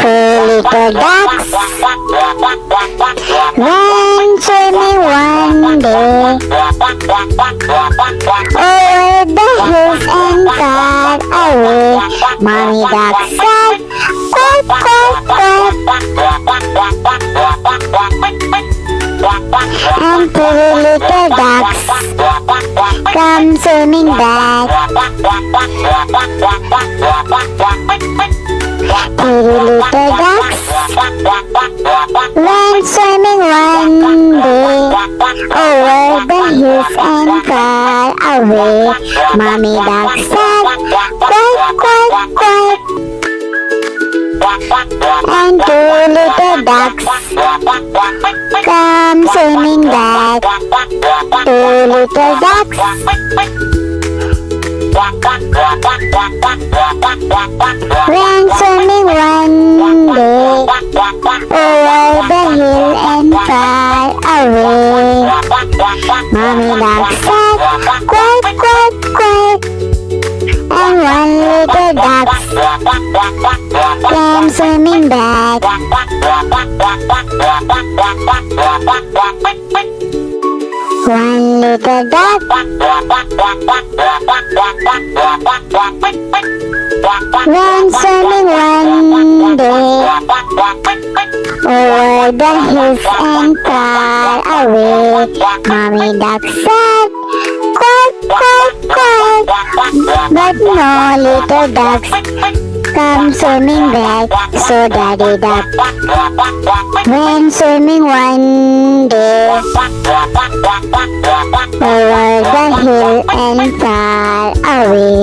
Four little ducks went swimming one day over the hills and far away. Mommy duck said, "Quack, quack, quack." And three little ducks come swimming back. Three little ducks went swimming one day over the hills and far away. Mommy duck said, "Quack, quack, quack." And two little ducks come swimming back. Two little ducks went swimming one day over the hill and far away. Mommy duck said, "Quack, quack, quack." And one little duck came swimming back. One little duck went swimming one day over the hills and far away. Mommy duck said, "Quack, quack, quack." But no little ducks come swimming back. So Daddy duck went swimming one day over the hill and far away.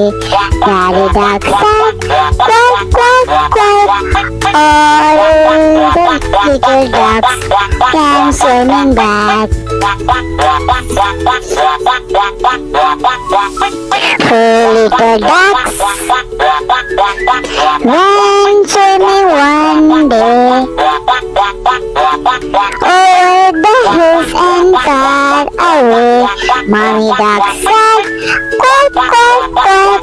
Daddy duck said, "Quack, quack, quack." All the little ducks came swimming back. Four little ducks went swimming one day over the hills and far away. Mommy duck said, "Quack, quack, quack."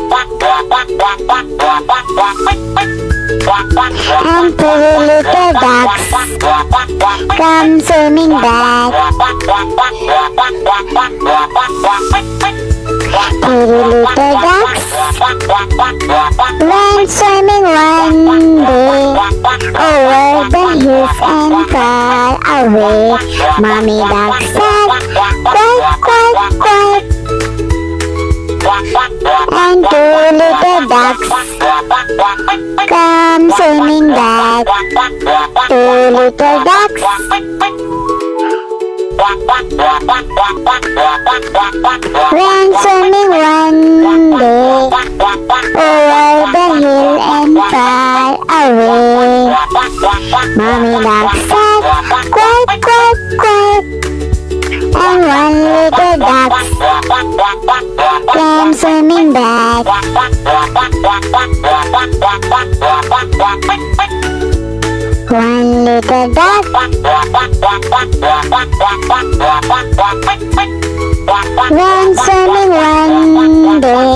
And three little ducks come swimming back. Three little ducks went swimming one day over the hills and far away. Mommy duck said, "Quack, quack, quack." And two little ducks come swimming back. Two little ducks went swimming one day over the hill and far away. Mommy duck said, "Quack, quack, quack." And one little duck came swimming back. One little duck went swimming one day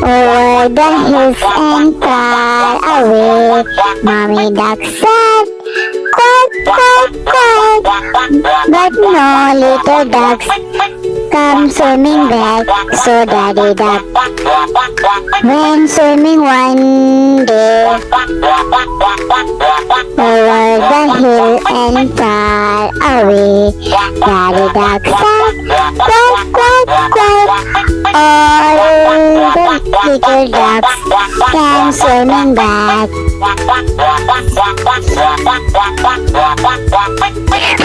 over the hills and far away. Mommy duck said, "Quack, quack, quack." But no little ducks come swimming back. So Daddy duck went swimming one day over the hill and far away. Daddy duck said, "Quack, quack, quack." All the little ducks came swimming back.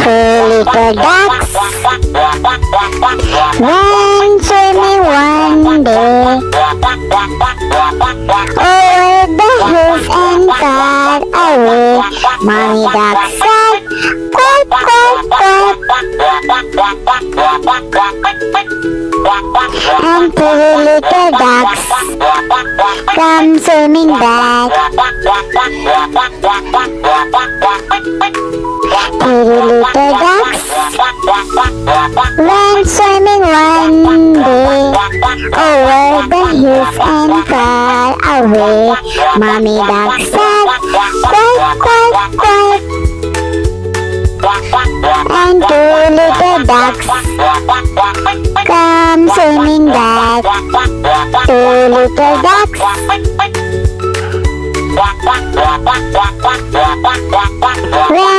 Four little ducks went swimming one day over the hills and far away. Mommy duck said, "Quack, quack, quack." And three little ducks come swimming back. Three little ducks went swimming one day over the hills and far away. Mommy duck said, quack, quack, quack. And two little ducks come swimming back. Two little ducks ran